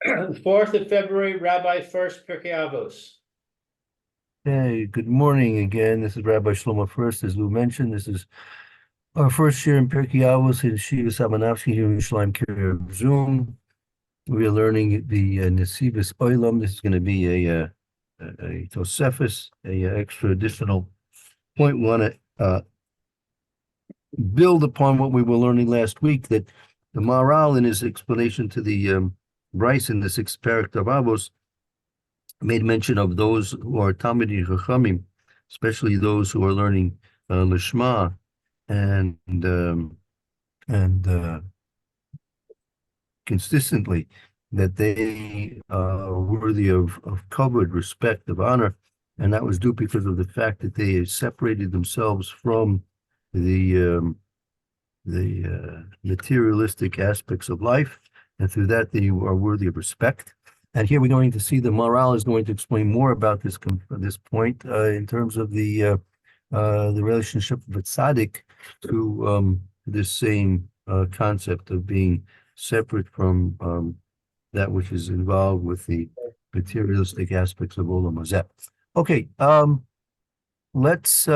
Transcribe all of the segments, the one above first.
4th of February, Rabbi Furst, Pierke Avos. Hey, good morning again. This is Rabbi Shlomo Furst. As Lou mentioned, this is our first year in Pierke Avos in Shiva Samanowski here in Yerushalayim Kiryat Zoom. We are learning the Nesivos Olam. This is going to be a Tosefus, extra additional point. We want to build upon what we were learning last week, that the Maharal in his explanation to the Bryce in the sixth parak of Avos made mention of those who are Talmidei Chachamim, especially those who are learning Lishma and consistently, that they are worthy of covered respect, of honor, and that was due because of the fact that they separated themselves from the materialistic aspects of life, and through that they are worthy of respect. And here we're going to see the Maharal is going to explain more about this point in terms of the relationship of a tzaddik to this same concept of being separate from that which is involved with the materialistic aspects of Olam Hazeh. Okay, let's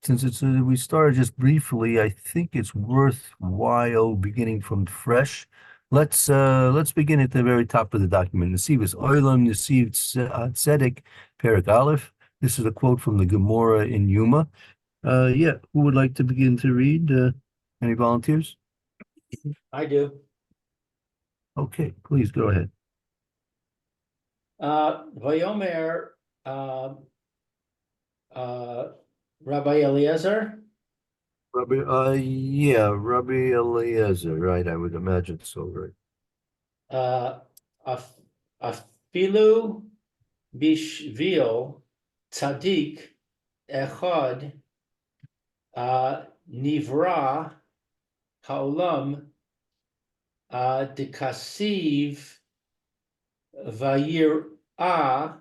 since we started just briefly, I think it's worthwhile beginning from fresh. Let's begin at the very top of the document. Nesivos Olam, Nesiv Tzedek, Perek Aleph. This is a quote from the Gemara in Yuma. Yeah, who would like to begin to read? Any volunteers? I do. Okay, please go ahead. Vayomer Rabbi Eliezer. Rabbi Eliezer, right? I would imagine so, right? Afilu bishvil tzaddik echad nivra haolam dekasiv vayirah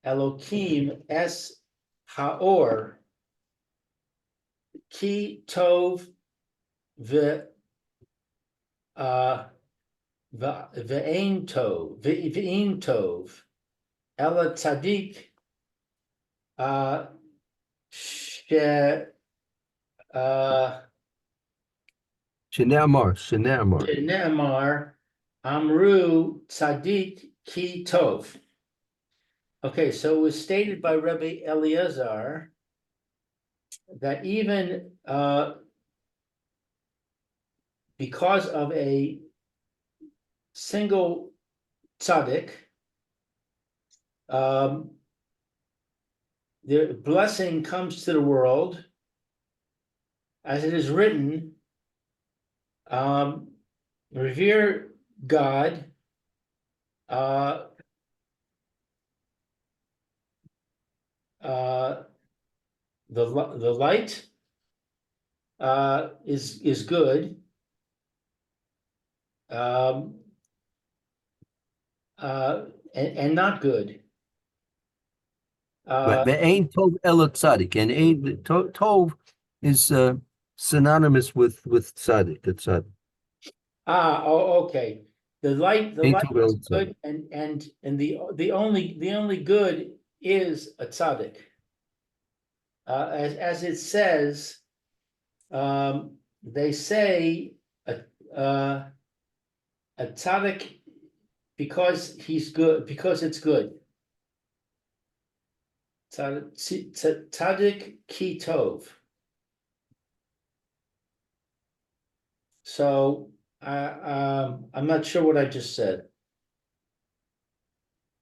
Elokim es haor ki tov ve'ein tov ela tzadik she shene'amar amru tzadik ki tov. Okay, so it was stated by Rabbi Eliezer that even because of a single tzaddik, the blessing comes to the world, as it is written, revere God, the light is good, and not good. Right. Ve'ein tov ela tzaddik, and tov is synonymous with tzaddik. Tzaddik. Okay. The light is good, and the only good is a tzaddik. As it says, they say a tzaddik because he's good, because it's good. Tzaddik ki tov. So I'm not sure what I just said.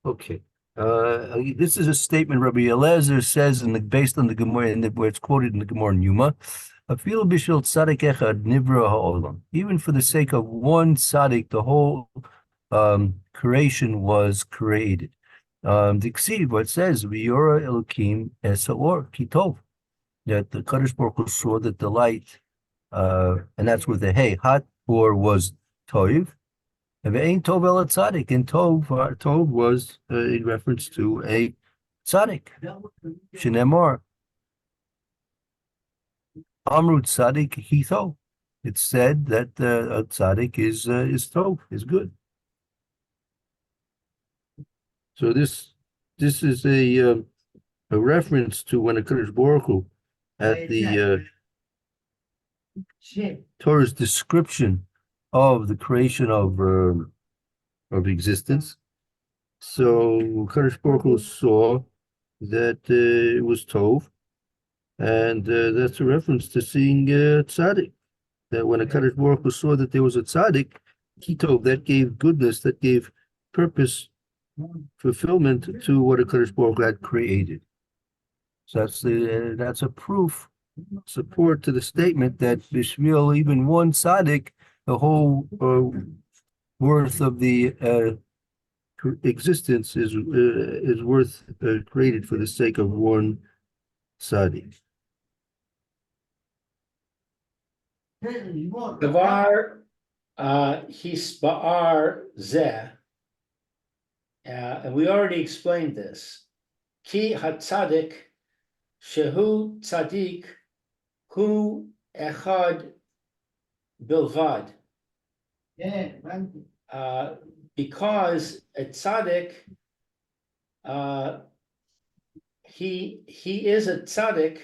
Okay. This is a statement Rabbi Eliezer says based on the Gemara, where it's quoted in the Gemara in Yuma. Even for the sake of one tzaddik, the whole creation was created. The Ksiv, what it says, V'yora Elokim es haor ki tov, that the Kadosh Baruch Hu saw that the light, and that's with the hey, hot or was toiv, and ve'ein tov ela tzaddik, and tov was in reference to a tzaddik. Shenemar Amru tzaddik hitho. it's said that a tzaddik is tov, is good. So this is a reference to when a Kadosh Baruch Hu, at the Torah's description of the creation of existence. So Kadosh Baruch Hu saw that it was tov, and that's a reference to seeing tzaddik. That when a Kadosh Baruch Hu saw that there was a tzaddik, kitov, that gave goodness, that gave purpose, fulfillment to what a Kadosh Baruch Hu had created. So that's a proof, support to the statement that Bishvil, even one tzaddik, the whole worth of the existence is worth created for the sake of one tzaddik. Davar hisba'ar zeh, and we already explained this. Ki hatzadik shehu tzadik hu echad bilvad. Because a tzaddik, he is a tzaddik.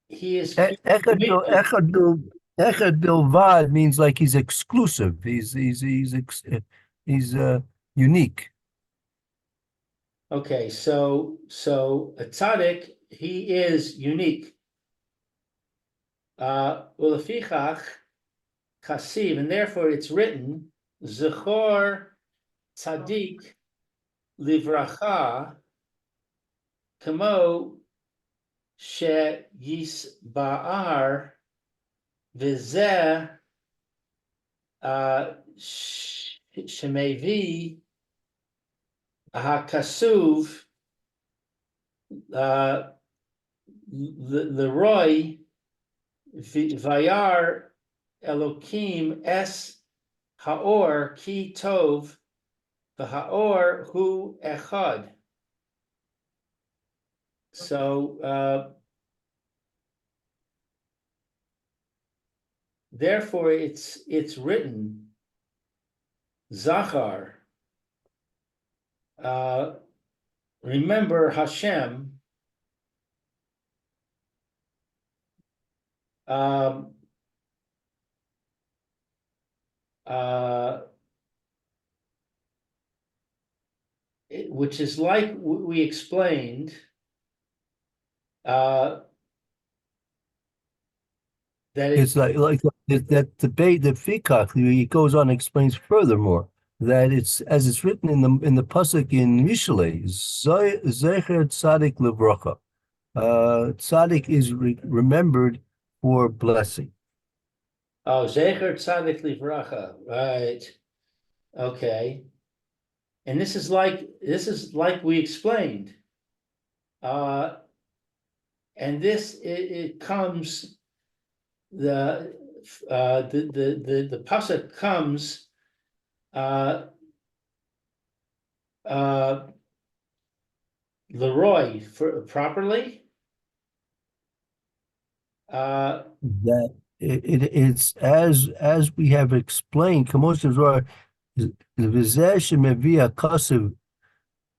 He is Echad bilvad means like he's exclusive. He's unique. Okay, so a tzaddik, he is unique. Ulefichach chasiv, and therefore it's written, Zechor tzaddik livracha kamo she yisba'ar v'zeh shemevi hakasuv l'roy vayar Elokim es haor ki tov v'haor hu echad. So therefore it's written Zachar, remember Hashem, which is like we explained, that it's like that debate that Fikach, he goes on and explains furthermore that it's as it's written in the pasuk in Mishlei, Zecher Tzadik Livracha. Tzadik is remembered for blessing. Oh, Zecher Tzadik Livracha, right? Okay, and this is like we explained, and this it comes the pasuk comes Leroy for properly. That it's as we have explained, Kamosha Zohar, the Vizeh Shemevia Kasev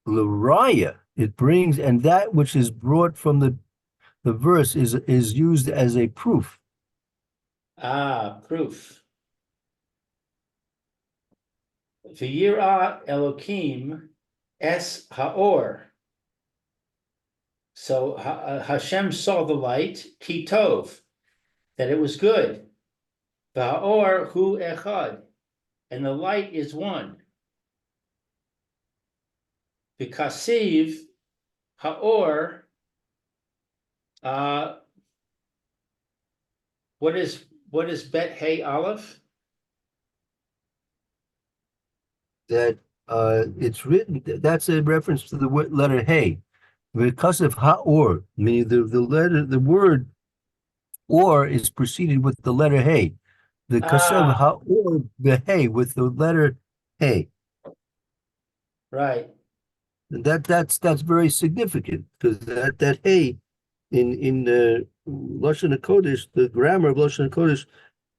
L'Raya, it brings, and that which is brought from the verse is used as a proof. Proof. V'yira Elokim es haor. So Hashem saw the light, ki tov, that it was good. V'haor hu echad, and the light is one. V'kasiv haor. What is Bet Hey Aleph? That it's written. That's a reference to the letter Hey. Because of Ha'or, meaning the word or is preceded with the letter Hey. The Kasev Ha'or, the Hey, with the letter Hey. Right. And that's very significant because that Hey in Lashon HaKodesh, the grammar of Lashon HaKodesh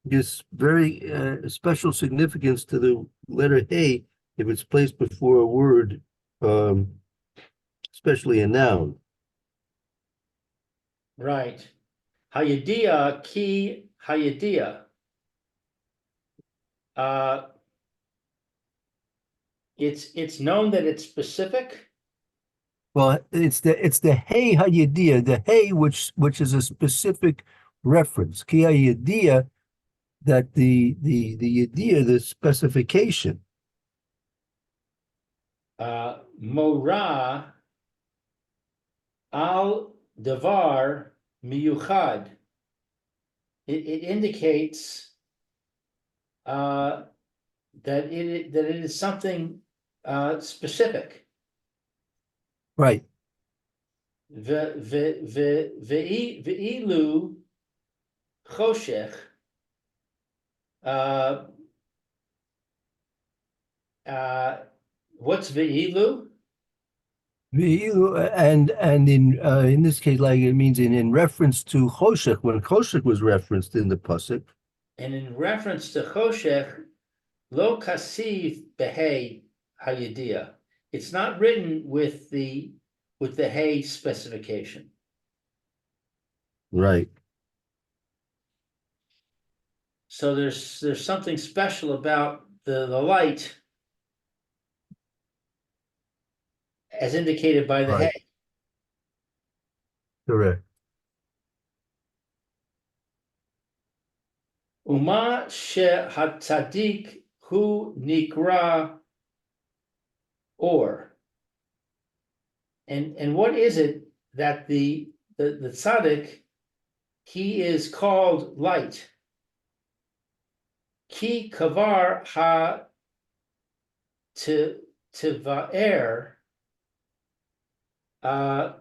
gives very special significance to the letter Hey if it's placed before a word, um, especially a noun. Right. Hayedia ki hayedia. Uh, it's known that it's specific. Well, it's the Hey Hayediah, the Hey which is a specific reference. Ki Hayediah, that the Yediah, the specification. Mora al davar miyuchad. It indicates that it is something specific. Right. Ve'ilu choshech. Uh, what's ve'ilu? And in this case, like it means in reference to Choshech, when Choshech was referenced in the pasuk. And in reference to choshech, lo kasiv behei hayedia. It's not written with the hey specification. Right. So there's something special about the light as indicated by the Right. hay. Correct. Uma she hatzadik hu nikra or. And what is it that the tzaddik, he is called light? Ki kavar ha tivaer,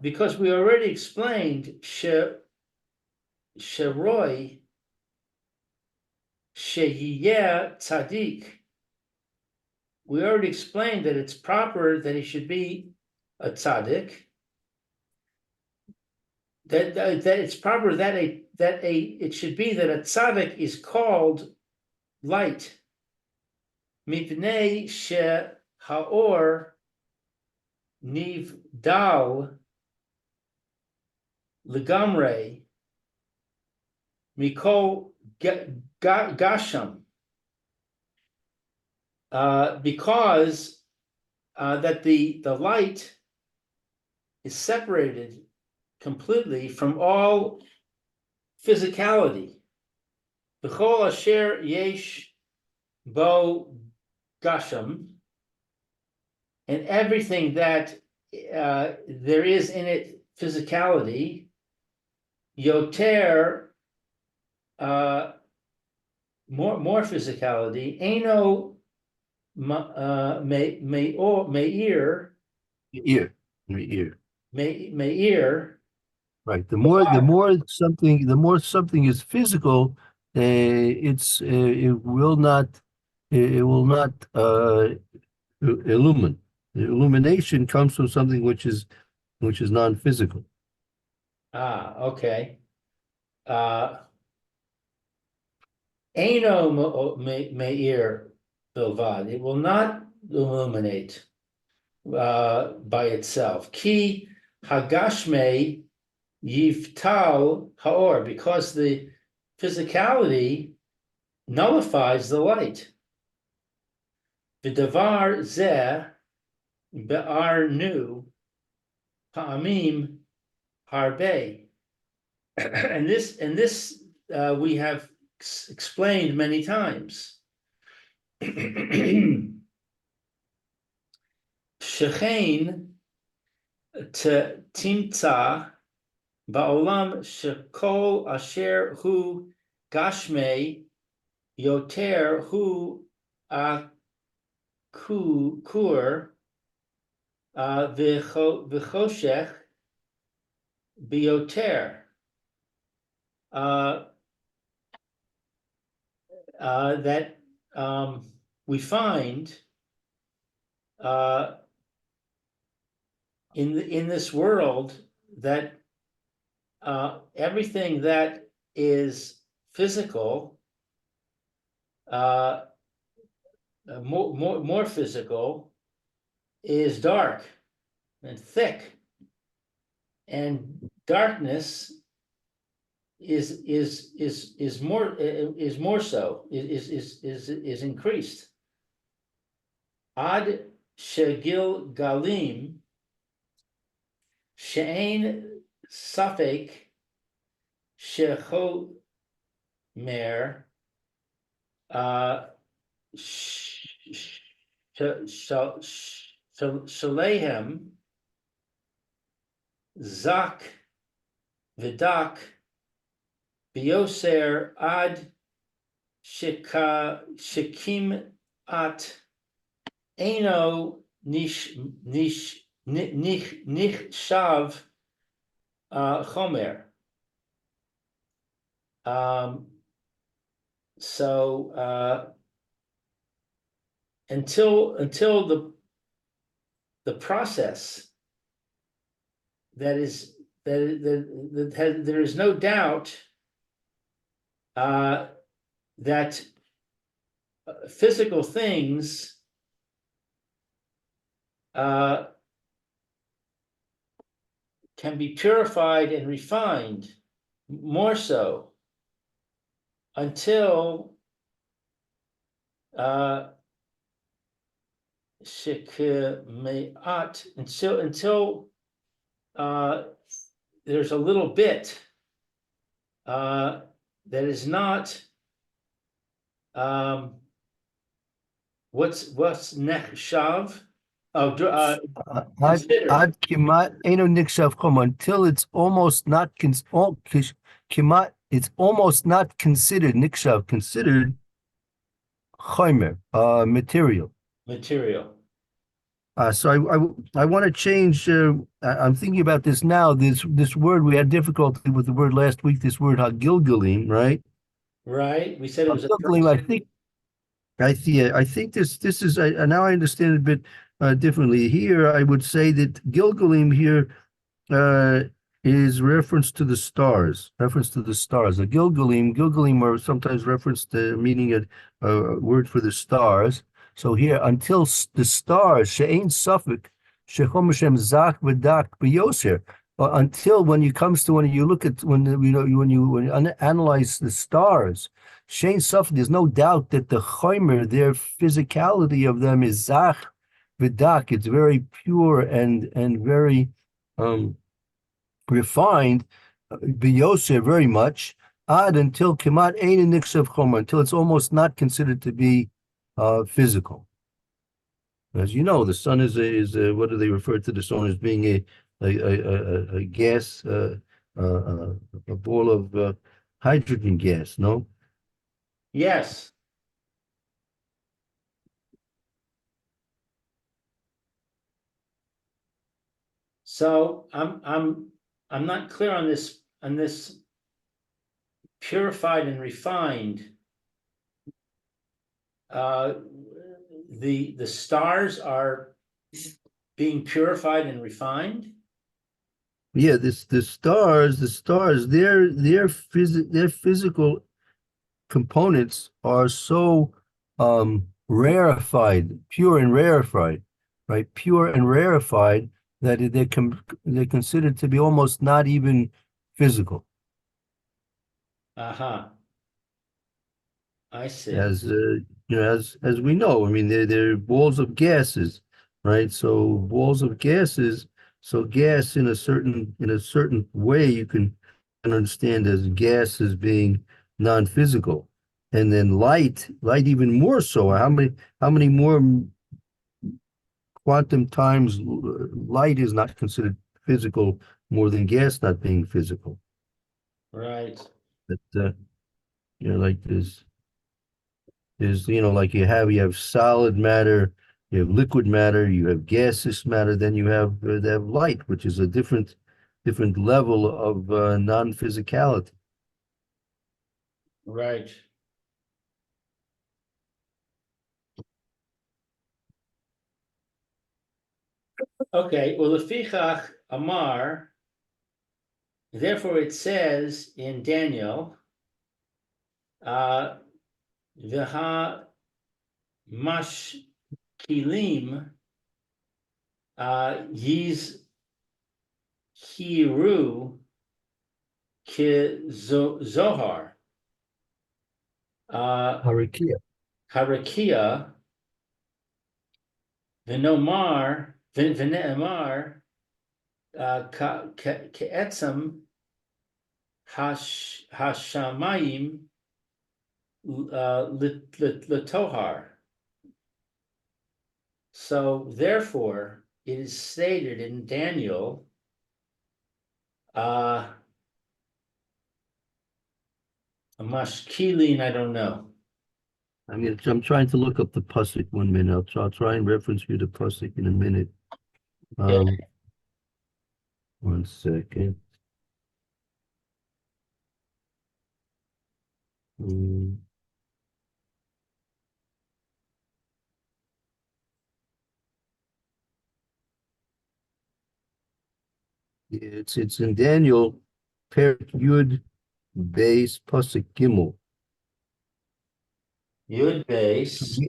because we already explained sheroi sheyiyeh tzaddik. We already explained that it's proper that he should be a tzaddik. That it's proper that it should be that a tzaddik is called light. Mipnei she haor nivdal legamre mikol gasham, because that the light is separated completely from all physicality. B'chol asher yesh bo gasham, and everything that there is in it physicality, yoter, more physicality, eno meir, Ear. Ear. meir. Right. The more something is physical, it will not illumine. The illumination comes from something which is non-physical. Okay. Eno meir bilvad. It will not illuminate by itself. Ki hagashme yiftal haor, because the physicality nullifies the light. V'davar zeh be'arnu ha'amim harbe. And this we have explained many times. Shechein timtza ba'olam shekol asher hu gashmei yoter hu kur v'choshech biyoter. That we find in this world that everything that is physical, more physical, is dark and thick, and darkness is more so, is increased. Ad shegil galim she'ein safek shechomer shalehem zak vidak bioser ad shikim at eno shav chomer. So until the process that is there is no doubt that physical things can be purified and refined more so until until there's a little bit that is not what's nechshav considered. Ad kimat eno nikshav chomer, until it's almost not kimat, it's almost not considered nikshav, considered chomer, material. So I want to change. I'm thinking about this now. This word, we had difficulty with the word last week. This word hagilgalim, right? Right. We said it was a Hagilgalim. I think this is now I understand it a bit differently. Here, I would say that Gilgalim here is reference to the stars. Reference to the stars. A Gilgalim are sometimes referenced to meaning a word for the stars. So here, until the stars, she'ein safek, shechom Hashem zach v'dak b'yoser. Until when you look at when you analyze the stars, she'ein safek, there's no doubt that the chomer, their physicality of them is zach v'dak. It's very pure and very refined, b'yoser, very much. Ad until kemat ein niksav chomer, until it's almost not considered to be physical. As you know, the sun is what do they refer to the sun as being a gas, a ball of hydrogen gas, no? Yes. So I'm not clear on this purified and refined. The stars are being purified and refined. Yeah, the stars, their physical components are so rarefied, pure and rarefied, right? Pure and rarefied that they're considered to be almost not even physical. I see. As as we know, I mean, they're balls of gases, right? So balls of gases. So gas in a certain way you can understand as gas as being non-physical, and then light even more so. How many more quantum times light is not considered physical more than gas not being physical? Right. But like this. Is like you have solid matter, you have liquid matter, you have gaseous matter, then you have light, which is a different level of non-physicality. Right. Okay. Well, lefichach amar therefore it says in Daniel, V'ha mashkilim yiz hiru ki zohar. Harakia. Harakia v'nomar v'ne'emar ka'etzem hashamayim letohar. So therefore, it is stated in Daniel, mashkilin, I don't know. I mean, I'm trying to look up the pasuk 1 minute. I'll try and reference you the pasuk in a minute. Okay. 1 second. It's in Daniel, Perek Yud Beis Pasuk Gimel. Yud base.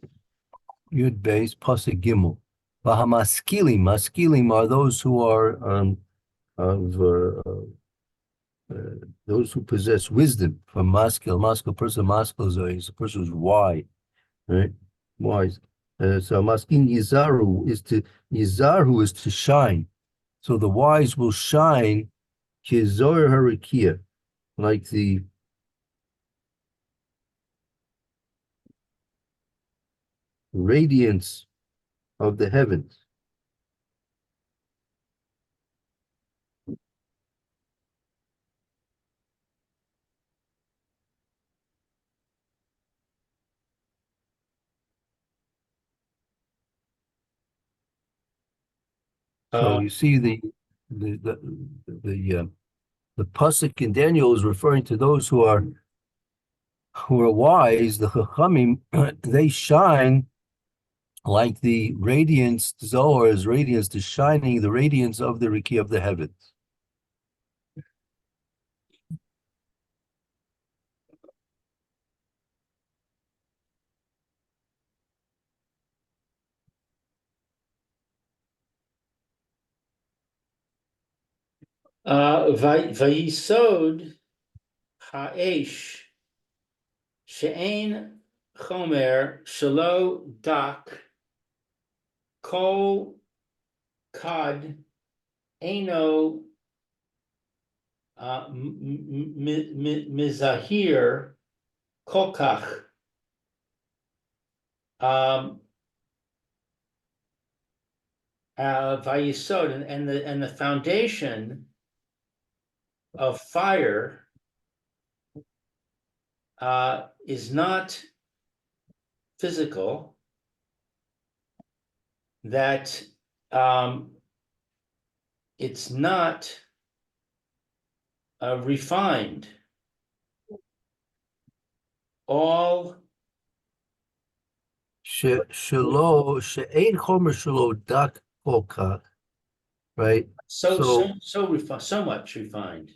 Yud Beis Pasuk Gimel. V'hamaskilim, maskilim are those who are of those who possess wisdom. From maskil person, maskil is a person who's wise, right? Wise. So maskin yizaru is to shine. So the wise will shine, kizoyer harakia, like the radiance of the heavens. So you see the pasuk in Daniel is referring to those who are wise. The chachamim they shine like the radiance. Zohar's radiance, the shining, the radiance of the Riki of the heavens. Vayisod ha'esh she'ein chomer shelo dak kol kad eno mizahir kolkach. Vayisod, and the foundation of fire is not physical, that it's not refined. All She'ein chomer shelo dak kolkach, right? so refined, so much refined.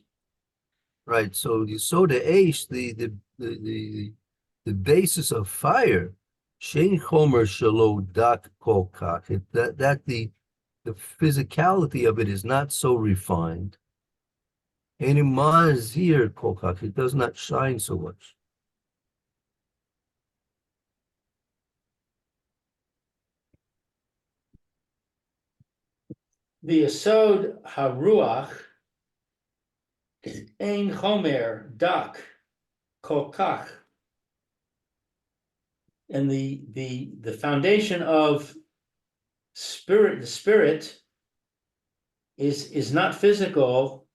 Right. So the soda ash, the basis of fire, shein chomer shelo dak kolkach. That the physicality of it is not so refined. And mazir kolkach, it does not shine so much. The Yesod HaRuach is Ein Chomer Dak Kolkach. And the foundation of spirit, the spirit is not physical.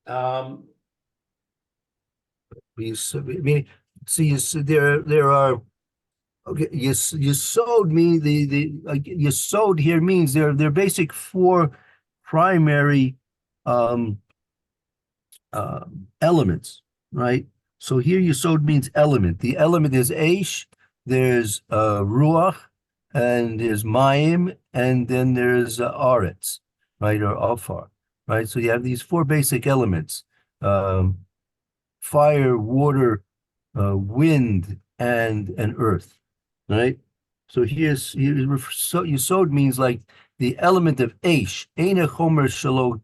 I mean, see, there are. Okay, Yesod mean the Yesod here means they're basic four primary elements, right? So here Yesod means element. The element is Aish, there's Ruach, and there's Mayim, and then there's Aretz, right, or Afar. right? So you have these four basic elements: fire, water, wind, and earth, right? So so Yesod means like the element of Aish, Eina Chomer Shalo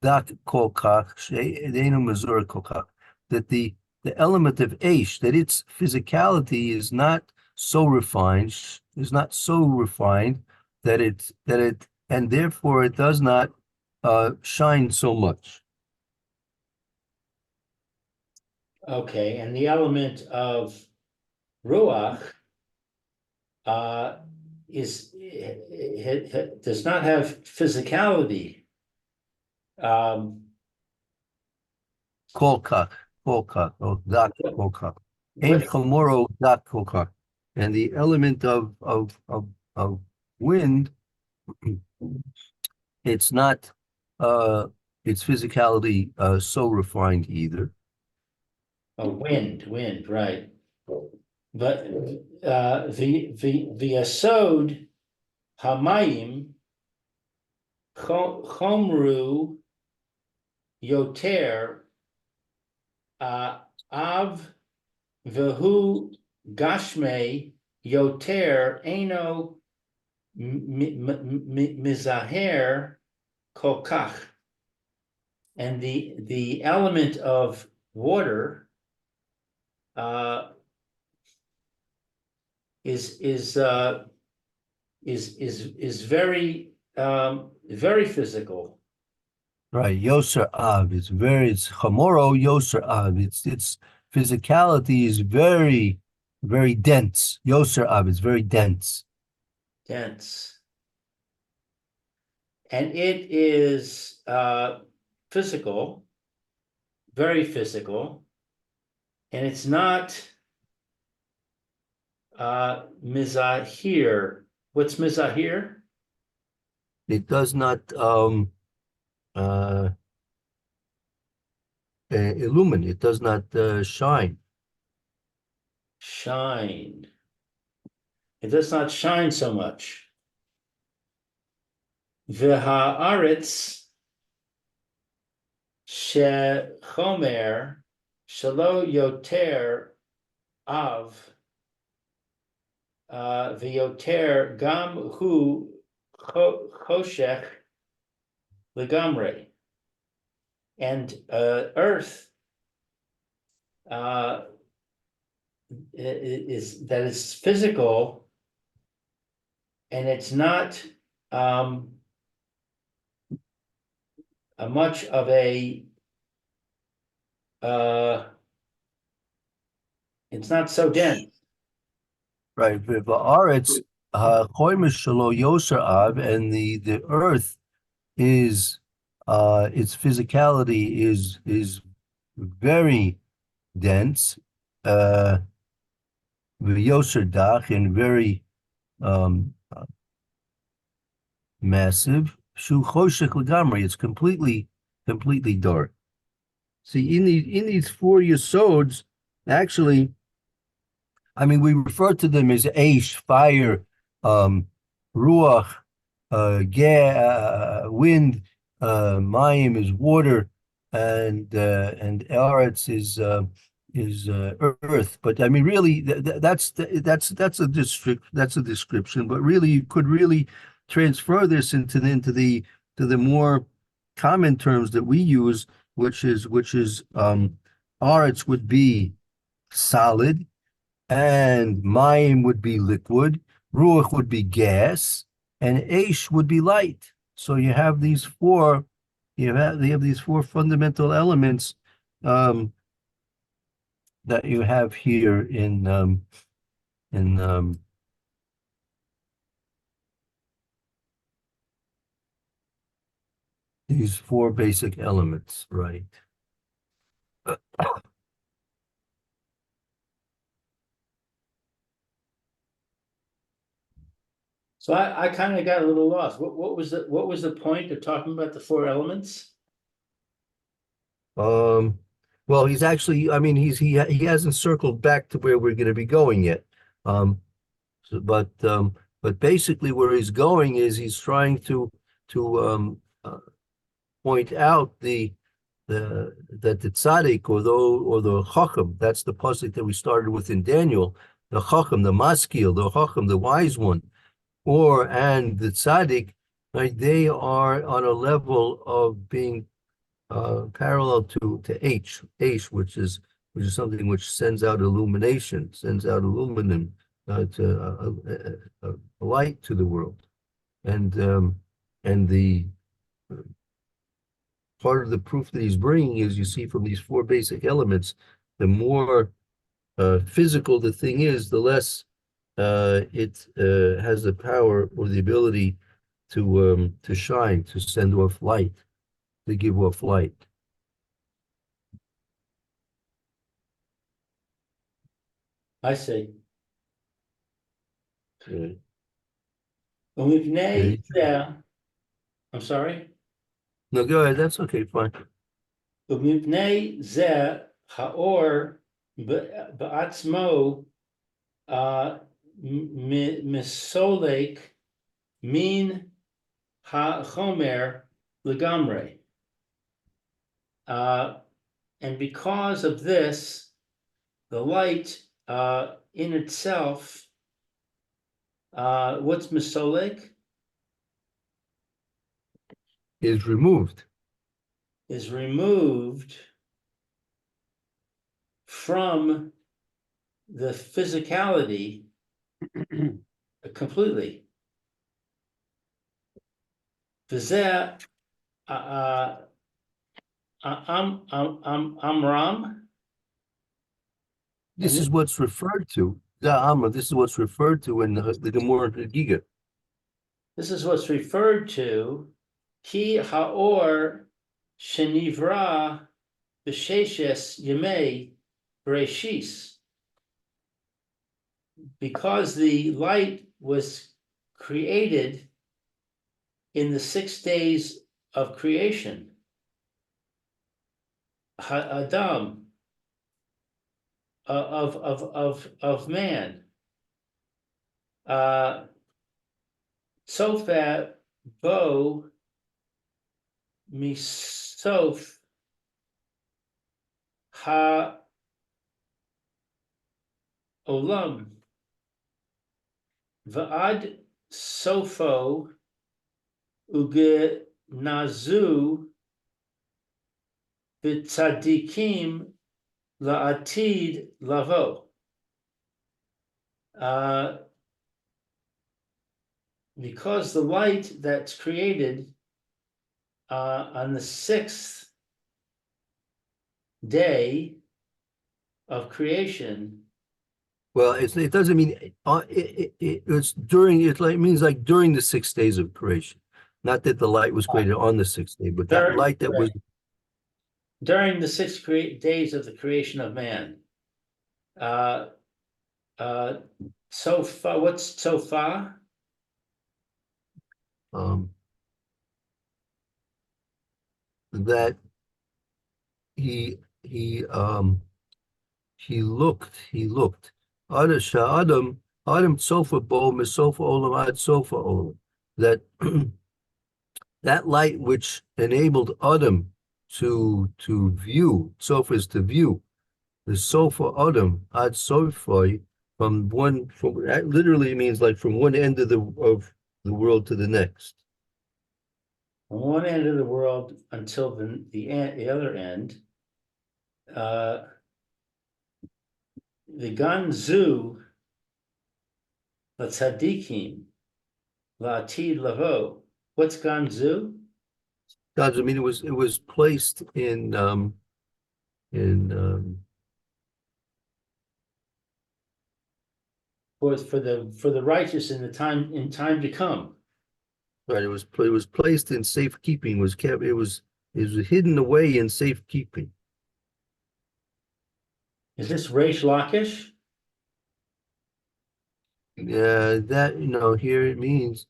Dat Kol Kach, Eina Mazur Kol Kach, that the element of Aish, that its physicality is not so refined, and therefore it does not shine so much. Okay, and the element of ruach uh, does not have physicality. Kol Kach, or Dat Kol Kach. Ein What, Chomoro Dat Kol Kach. And the element of wind, it's not its physicality so refined either. wind, right? But the Yesod Hamayim Chomru Yoter Av Vehu Gashme Yoter Eno Mizaher Kokach. And the element of water is very very physical. Right, Yoser Av. It's Chamoro Yoser Av. Its physicality is very, very dense. Yoser Av is very dense. Dense. And it is physical, very physical, and it's not mizahir. What's mizahir? It does not uh, illumine. It does not shine. Shine. It does not shine so much. V'ha'aretz shechomer shelo yoter av v'yoter gam hu choshech legamre. And earth is that it's physical, and it's not much of a it's not so dense. Right. V'ha'aretz choimish shelo Yoser Av, and the earth is its physicality is very dense, Yoser Dach, and very massive. Shu Choshech Legamri, it's completely dark. See, in these four Yesods, actually, I mean, we refer to them as Aish, fire, Ruach, wind, Mayim is water, and Eretz is earth. But I mean, really, that's a description. But really, you could really transfer this into the more common terms that we use, which is Eretz would be solid, and Mayim would be liquid, Ruach would be gas, and Aish would be light. So you have these four fundamental elements that you have here in these four basic elements, right? So I kind of got a little lost. What was the point of talking about the four elements? Well, he's actually, I mean, he hasn't circled back to where we're going to be going yet. But basically where he's going is he's trying to point out that the tzaddik or the chacham, that's the pasuk that we started with in Daniel, the chacham, the maskil, the chacham, the wise one, and the tzaddik, right? They are on a level of being parallel to which is something which sends out illumination, sends out aluminum, a light to the world, and the part of the proof that he's bringing is you see from these four basic elements, the more physical the thing is, the less it has the power or the ability to shine, to send off light, to give off light. I see. Okay. Yeah, I'm sorry. No, go ahead. That's okay. Fine. ומפני זה האור בעצמו מסולק מן החומר לגמרי. And because of this, the light in itself, what's mesolek? Is removed. Is removed from the physicality completely. V'zeh amram. This is what's referred to. This is what's referred to in the Gemara Giga. This is what's referred to. Ki haor shenivra b'sheshes yemei Bereshis. Because the light was created in the 6 days of creation. Adam, of man. Sofat bo misof ha olam va'ad sofo uge nazu b'tzadikim la'atid lavo. Because the light that's created on the 6th day of creation. Well, it doesn't mean it's during it. Like means like during the 6 days of creation, not that the light was created on the 6th day, but that light that was during the 6 days of the creation of man. Sofa, what's sofa? That he looked. Adam sofa bo misofa olam ad sofa olam. That that light which enabled Adam to view, sofa is to view, the sofa Adam ad sofa from that literally means like from one end of the world to the next. From one end of the world until the other end. The ganzu latzadikim la'atid lavo. What's ganzu? God's, I mean, it was placed in for the righteous in time to come. Right, it was placed in safekeeping. It was hidden away in safekeeping. Is this Reish Lakish? That here it means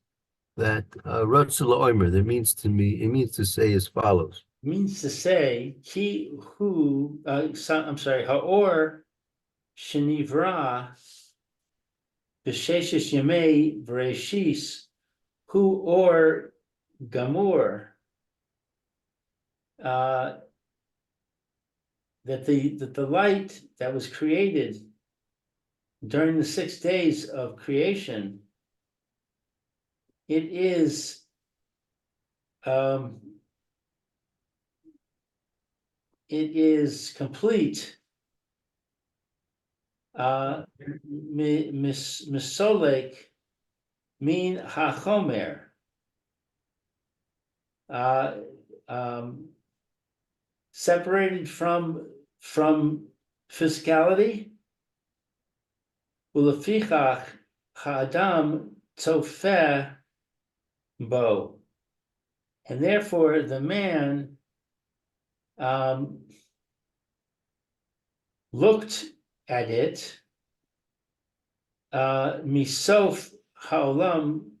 that Ratzul Omer. That means to me, it means to say as follows. It means to say ki hu. I'm sorry. Haor shenivra b'sheshes yemei Bereshis hu or gamur. that the light that was created during the 6 days of creation, it is complete. Misolek min hachomer. Separated from physicality. Ulefichach ha'adam tzofeh bo. And therefore the man looked at it misof ha'olam,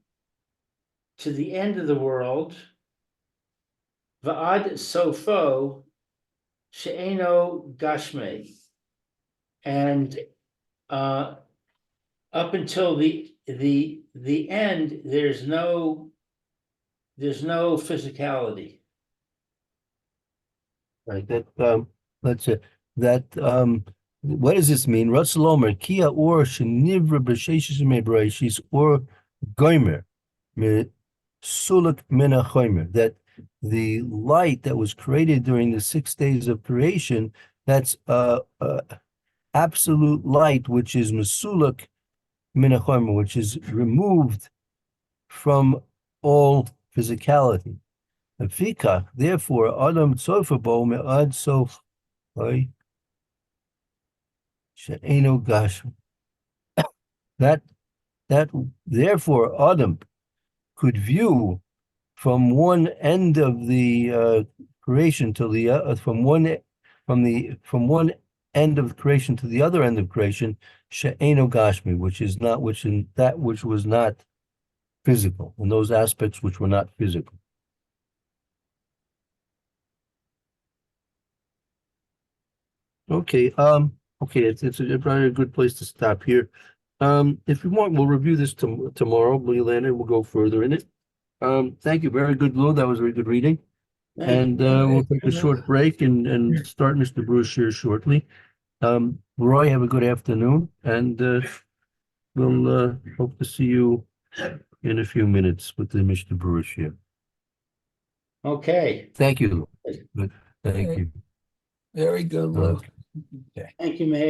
to the end of the world, va'ad sofo she'eno gashme, and up until the end, there's no physicality. Right, let's say that what does this mean? Ratzlomer kia or shenivra b'sheishis mebrayishis or goimer me suluk mina choimer, that the light that was created during the 6 days of creation, that's absolute light, which is mesuluk mina choimer, which is removed from all physicality. Fika, therefore, Adam Tzofabo me'ad sof she'eno gash. That therefore Adam could view from one end of the creation to the from one end of creation to the other end of creation, she'eno gashmi, which was not physical, in those aspects which were not physical. Okay, it's probably a good place to stop here. If you want, we'll review this tomorrow, Leland, and we'll go further in it. Thank you, very good, Lou. That was very good reading. And we'll take a short break and start Mr. Bruce here shortly. Roy, have a good afternoon, and we'll hope to see you in a few minutes with the Mr. Bruce here. Okay. Thank you, Lou. Good. Thank you. Very good, Luke. Thank you, Mayor.